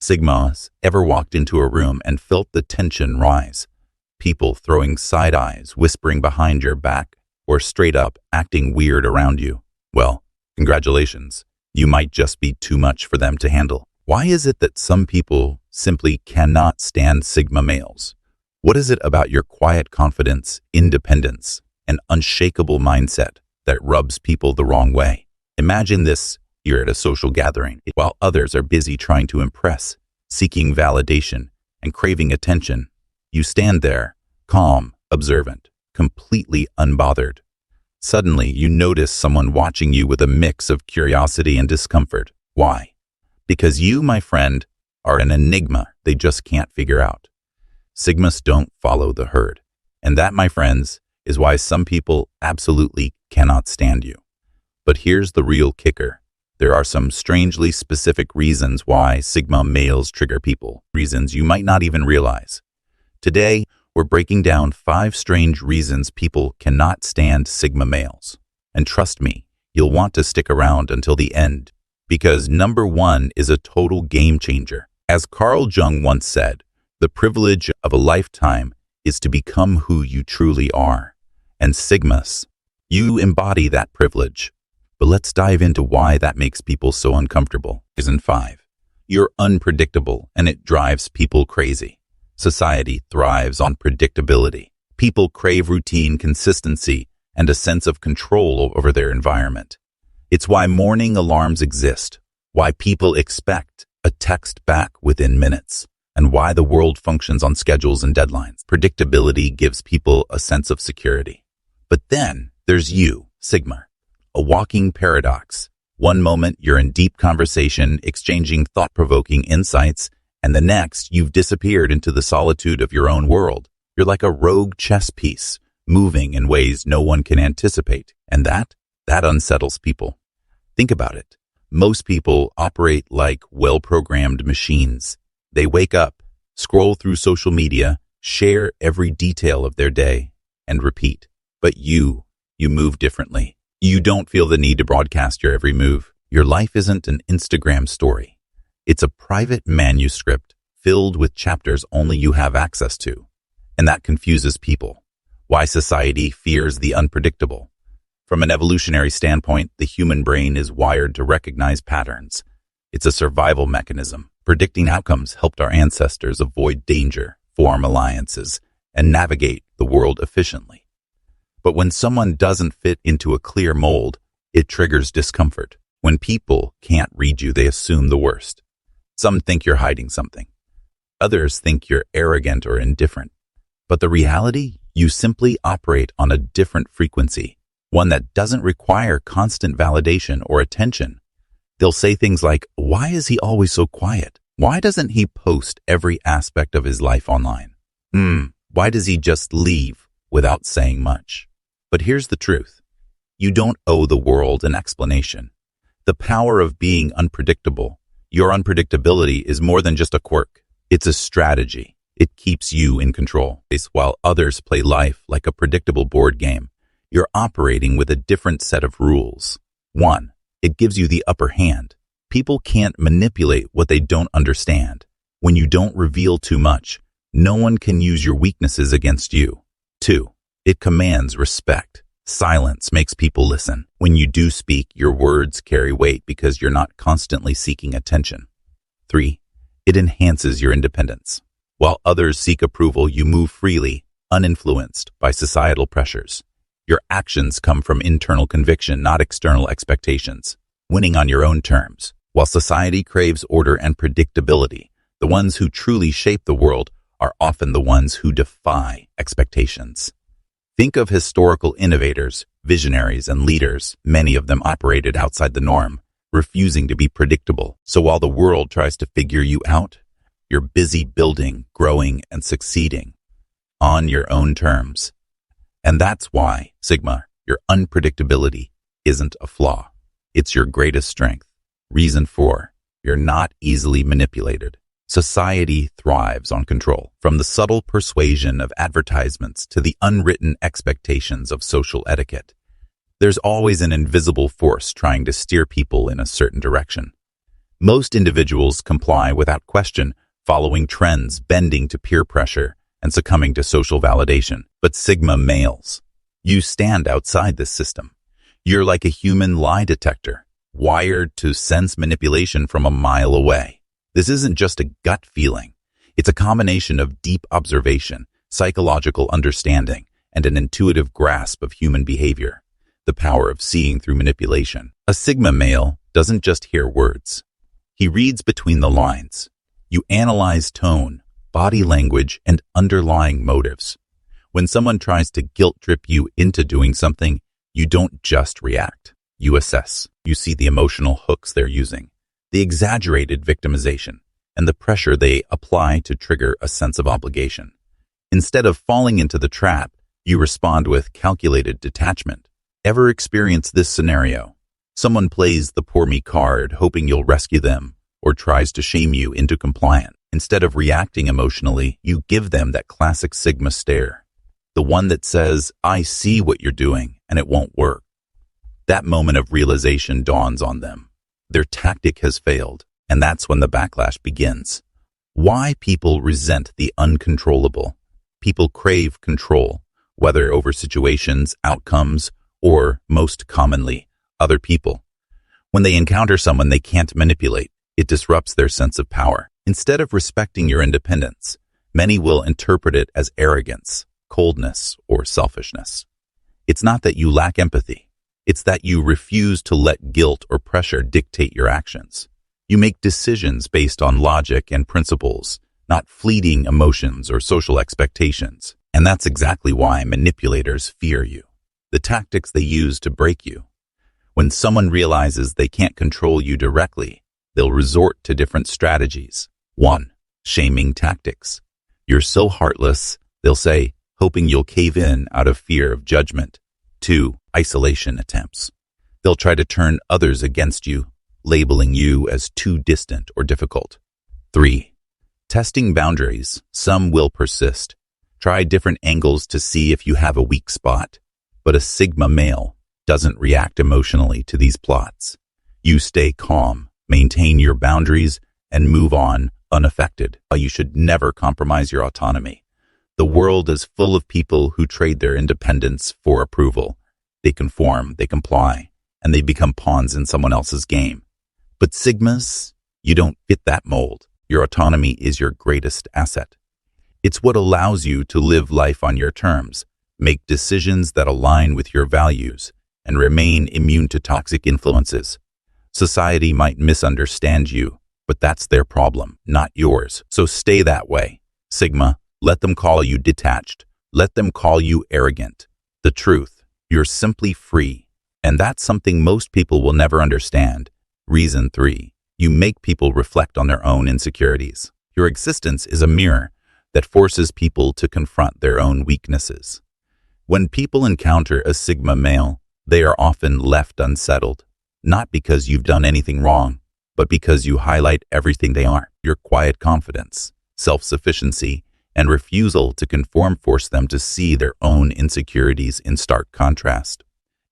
Sigmas ever walked into a room and felt the tension rise? People throwing side eyes, whispering behind your back, or straight up acting weird around you? Well, congratulations. You might just be too much for them to handle. Why is it that some people simply cannot stand Sigma males? What is it about your quiet confidence, independence, and unshakable mindset that rubs people the wrong way? Imagine this: you're at a social gathering while others are busy trying to impress, seeking validation, and craving attention. You stand there, calm, observant, completely unbothered. Suddenly, you notice someone watching you with a mix of curiosity and discomfort. Why? Because you, my friend, are an enigma they just can't figure out. Sigmas don't follow the herd. And that, my friends, is why some people absolutely cannot stand you. But here's the real kicker. There are some strangely specific reasons why Sigma males trigger people, reasons you might not even realize. Today, we're breaking down 5 strange reasons people cannot stand Sigma males. And trust me, you'll want to stick around until the end, because number 1 is a total game changer. As Carl Jung once said, the privilege of a lifetime is to become who you truly are. And Sigmas, you embody that privilege. But let's dive into why that makes people so uncomfortable. Reason 5. You're unpredictable, and it drives people crazy. Society thrives on predictability. People crave routine, consistency, and a sense of control over their environment. It's why morning alarms exist, why people expect a text back within minutes, and why the world functions on schedules and deadlines. Predictability gives people a sense of security. But then there's you, Sigma, a walking paradox. One moment you're in deep conversation, exchanging thought-provoking insights, and the next you've disappeared into the solitude of your own world. You're like a rogue chess piece, moving in ways no one can anticipate. And that unsettles people. Think about it. Most people operate like well-programmed machines. They wake up, scroll through social media, share every detail of their day, and repeat. But you move differently. You don't feel the need to broadcast your every move. Your life isn't an Instagram story. It's a private manuscript filled with chapters only you have access to. And that confuses people. Why society fears the unpredictable. From an evolutionary standpoint, the human brain is wired to recognize patterns. It's a survival mechanism. Predicting outcomes helped our ancestors avoid danger, form alliances, and navigate the world efficiently. But when someone doesn't fit into a clear mold, it triggers discomfort. When people can't read you, they assume the worst. Some think you're hiding something. Others think you're arrogant or indifferent. But the reality, you simply operate on a different frequency, one that doesn't require constant validation or attention. They'll say things like, "Why is he always so quiet? Why doesn't he post every aspect of his life online? Why does he just leave without saying much?" But here's the truth. You don't owe the world an explanation. The power of being unpredictable, your unpredictability, is more than just a quirk. It's a strategy. It keeps you in control. While others play life like a predictable board game, you're operating with a different set of rules. 1. It gives you the upper hand. People can't manipulate what they don't understand. When you don't reveal too much, no one can use your weaknesses against you. 2. It commands respect. Silence makes people listen. When you do speak, your words carry weight because you're not constantly seeking attention. 3. It enhances your independence. While others seek approval, you move freely, uninfluenced by societal pressures. Your actions come from internal conviction, not external expectations, winning on your own terms. While society craves order and predictability, the ones who truly shape the world are often the ones who defy expectations. Think of historical innovators, visionaries, and leaders. Many of them operated outside the norm, refusing to be predictable. So while the world tries to figure you out, you're busy building, growing, and succeeding on your own terms. And that's why, Sigma, your unpredictability isn't a flaw. It's your greatest strength. Reason 4, you're not easily manipulated. Society thrives on control, from the subtle persuasion of advertisements to the unwritten expectations of social etiquette. There's always an invisible force trying to steer people in a certain direction. Most individuals comply without question, following trends, bending to peer pressure, and succumbing to social validation. But Sigma males, you stand outside this system. You're like a human lie detector, wired to sense manipulation from a mile away. This isn't just a gut feeling. It's a combination of deep observation, psychological understanding, and an intuitive grasp of human behavior. The power of seeing through manipulation. A Sigma male doesn't just hear words. He reads between the lines. You analyze tone, body language, and underlying motives. When someone tries to guilt-trip you into doing something, you don't just react. You assess. You see the emotional hooks they're using, the exaggerated victimization, and the pressure they apply to trigger a sense of obligation. Instead of falling into the trap, you respond with calculated detachment. Ever experience this scenario? Someone plays the poor me card, hoping you'll rescue them, or tries to shame you into compliance. Instead of reacting emotionally, you give them that classic Sigma stare. The one that says, I see what you're doing, and it won't work. That moment of realization dawns on them. Their tactic has failed, and that's when the backlash begins. Why people resent the uncontrollable? People crave control, whether over situations, outcomes, or, most commonly, other people. When they encounter someone they can't manipulate, it disrupts their sense of power. Instead of respecting your independence, many will interpret it as arrogance, coldness, or selfishness. It's not that you lack empathy. It's that you refuse to let guilt or pressure dictate your actions. You make decisions based on logic and principles, not fleeting emotions or social expectations. And that's exactly why manipulators fear you. The tactics they use to break you. When someone realizes they can't control you directly, they'll resort to different strategies. 1. Shaming tactics. You're so heartless, they'll say, hoping you'll cave in out of fear of judgment. 2. Isolation attempts. They'll try to turn others against you, labeling you as too distant or difficult. 3. Testing boundaries. Some will persist. Try different angles to see if you have a weak spot. But a Sigma male doesn't react emotionally to these plots. You stay calm, maintain your boundaries, and move on unaffected. You should never compromise your autonomy. The world is full of people who trade their independence for approval. They conform, they comply, and they become pawns in someone else's game. But Sigmas, you don't fit that mold. Your autonomy is your greatest asset. It's what allows you to live life on your terms, make decisions that align with your values, and remain immune to toxic influences. Society might misunderstand you, but that's their problem, not yours. So stay that way. Sigma, let them call you detached. Let them call you arrogant. The truth, you're simply free. And that's something most people will never understand. Reason 3, you make people reflect on their own insecurities. Your existence is a mirror that forces people to confront their own weaknesses. When people encounter a Sigma male, they are often left unsettled, not because you've done anything wrong, but because you highlight everything they are. Your quiet confidence, self-sufficiency, and refusal to conform force them to see their own insecurities in stark contrast.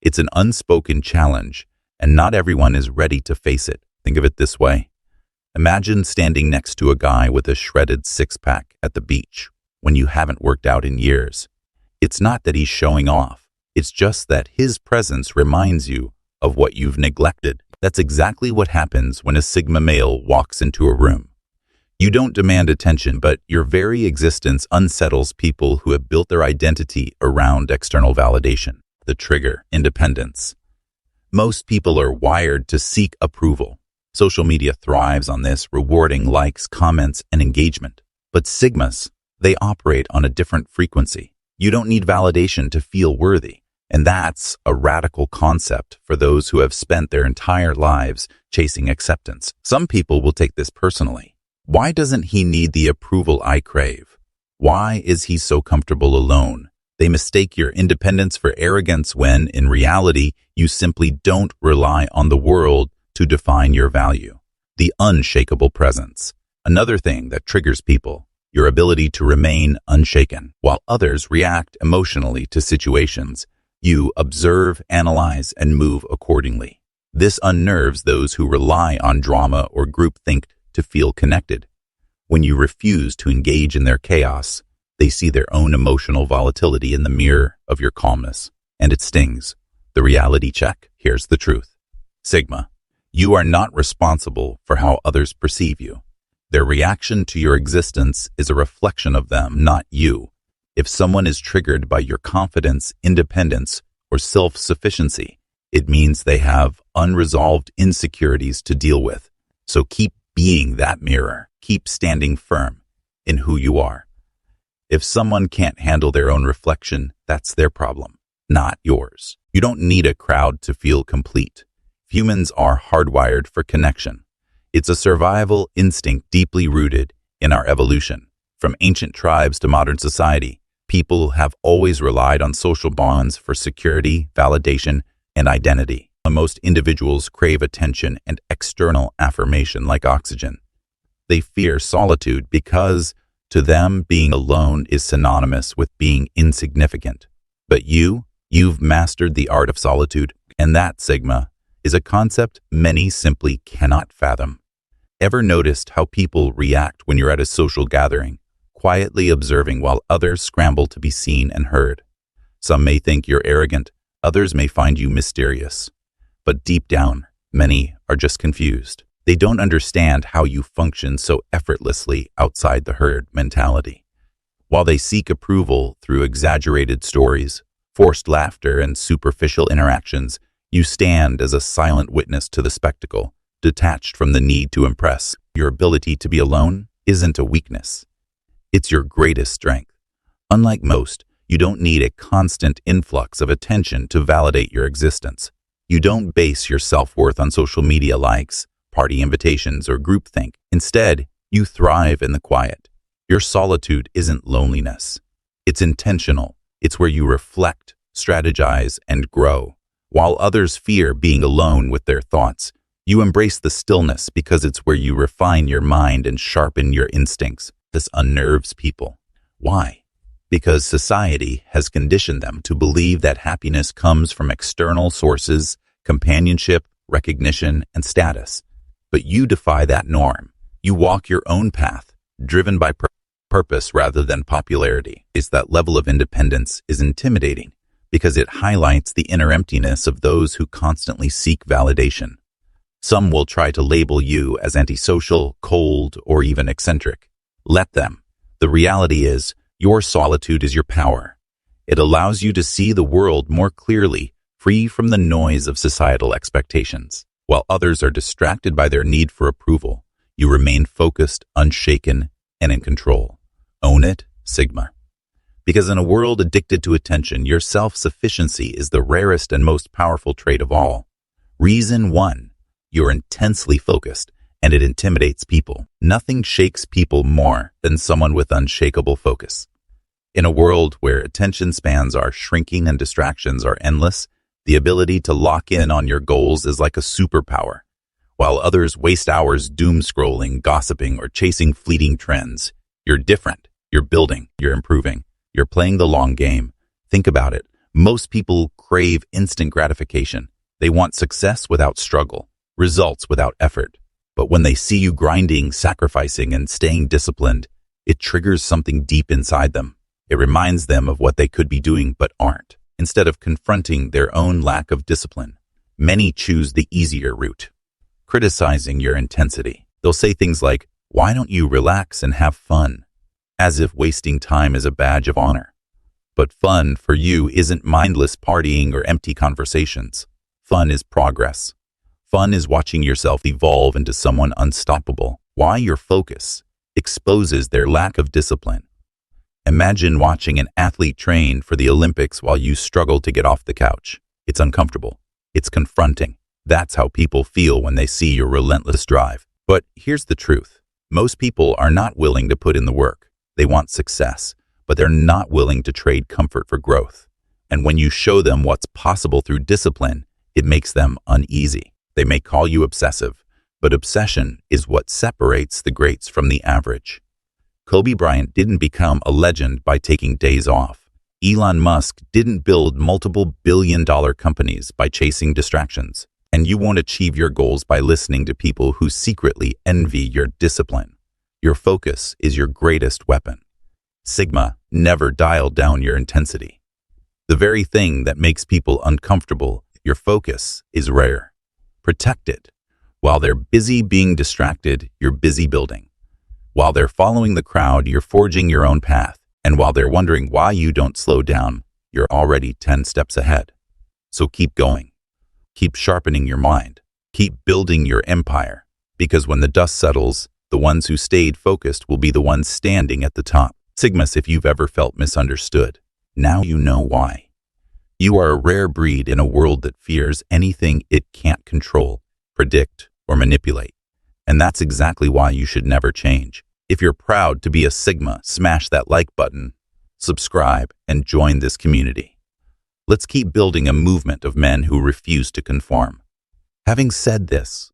It's an unspoken challenge, and not everyone is ready to face it. Think of it this way. Imagine standing next to a guy with a shredded six-pack at the beach when you haven't worked out in years. It's not that he's showing off. It's just that his presence reminds you of what you've neglected. That's exactly what happens when a Sigma male walks into a room. You don't demand attention, but your very existence unsettles people who have built their identity around external validation. The trigger, independence. Most people are wired to seek approval. Social media thrives on this, rewarding likes, comments, and engagement. But Sigmas, they operate on a different frequency. You don't need validation to feel worthy. And that's a radical concept for those who have spent their entire lives chasing acceptance. Some people will take this personally. Why doesn't he need the approval I crave? Why is he so comfortable alone? They mistake your independence for arrogance when, in reality, you simply don't rely on the world to define your value. The unshakable presence. Another thing that triggers people, your ability to remain unshaken. While others react emotionally to situations, you observe, analyze, and move accordingly. This unnerves those who rely on drama or groupthink to feel connected. When you refuse to engage in their chaos, they see their own emotional volatility in the mirror of your calmness, and it stings. The reality check. Here's the truth. Sigma, you are not responsible for how others perceive you. Their reaction to your existence is a reflection of them, not you. If someone is triggered by your confidence, independence, or self-sufficiency, it means they have unresolved insecurities to deal with. So keep being that mirror. Keep standing firm in who you are. If someone can't handle their own reflection, that's their problem, not yours. You don't need a crowd to feel complete. Humans are hardwired for connection. It's a survival instinct deeply rooted in our evolution. From ancient tribes to modern society, people have always relied on social bonds for security, validation, and identity. Most individuals crave attention and external affirmation like oxygen. They fear solitude because, to them, being alone is synonymous with being insignificant. But you've mastered the art of solitude, and that, Sigma, is a concept many simply cannot fathom. Ever noticed how people react when you're at a social gathering, quietly observing while others scramble to be seen and heard? Some may think you're arrogant, others may find you mysterious. But deep down, many are just confused. They don't understand how you function so effortlessly outside the herd mentality. While they seek approval through exaggerated stories, forced laughter, and superficial interactions, you stand as a silent witness to the spectacle, detached from the need to impress. Your ability to be alone isn't a weakness. It's your greatest strength. Unlike most, you don't need a constant influx of attention to validate your existence. You don't base your self-worth on social media likes, party invitations, or groupthink. Instead, you thrive in the quiet. Your solitude isn't loneliness. It's intentional. It's where you reflect, strategize, and grow. While others fear being alone with their thoughts, you embrace the stillness because it's where you refine your mind and sharpen your instincts. This unnerves people. Why? Because society has conditioned them to believe that happiness comes from external sources, companionship, recognition, and status. But you defy that norm. You walk your own path, driven by purpose rather than popularity. That level of independence is intimidating because it highlights the inner emptiness of those who constantly seek validation. Some will try to label you as antisocial, cold, or even eccentric. Let them. The reality is, your solitude is your power. It allows you to see the world more clearly, free from the noise of societal expectations. While others are distracted by their need for approval, you remain focused, unshaken, and in control. Own it, Sigma. Because in a world addicted to attention, your self-sufficiency is the rarest and most powerful trait of all. Reason 1, you're intensely focused, and it intimidates people. Nothing shakes people more than someone with unshakable focus. In a world where attention spans are shrinking and distractions are endless, the ability to lock in on your goals is like a superpower. While others waste hours doom-scrolling, gossiping, or chasing fleeting trends, you're different. You're building. You're improving. You're playing the long game. Think about it. Most people crave instant gratification. They want success without struggle, results without effort. But when they see you grinding, sacrificing, and staying disciplined, it triggers something deep inside them. It reminds them of what they could be doing but aren't. Instead of confronting their own lack of discipline, many choose the easier route, criticizing your intensity. They'll say things like, "Why don't you relax and have fun?" As if wasting time is a badge of honor. But fun for you isn't mindless partying or empty conversations. Fun is progress. Fun is watching yourself evolve into someone unstoppable. Why your focus exposes their lack of discipline. Imagine watching an athlete train for the Olympics while you struggle to get off the couch. It's uncomfortable. It's confronting. That's how people feel when they see your relentless drive. But here's the truth. Most people are not willing to put in the work. They want success, but they're not willing to trade comfort for growth. And when you show them what's possible through discipline, it makes them uneasy. They may call you obsessive, but obsession is what separates the greats from the average. Kobe Bryant didn't become a legend by taking days off. Elon Musk didn't build multiple billion-dollar companies by chasing distractions. And you won't achieve your goals by listening to people who secretly envy your discipline. Your focus is your greatest weapon. Sigma never dial down your intensity. The very thing that makes people uncomfortable, your focus, is rare. Protect it. While they're busy being distracted, you're busy building. While they're following the crowd, you're forging your own path. And while they're wondering why you don't slow down, you're already 10 steps ahead. So keep going. Keep sharpening your mind. Keep building your empire. Because when the dust settles, the ones who stayed focused will be the ones standing at the top. Sigmas, if you've ever felt misunderstood, now you know why. You are a rare breed in a world that fears anything it can't control, predict, or manipulate. And that's exactly why you should never change. If you're proud to be a Sigma, smash that like button, subscribe, and join this community. Let's keep building a movement of men who refuse to conform. Having said this,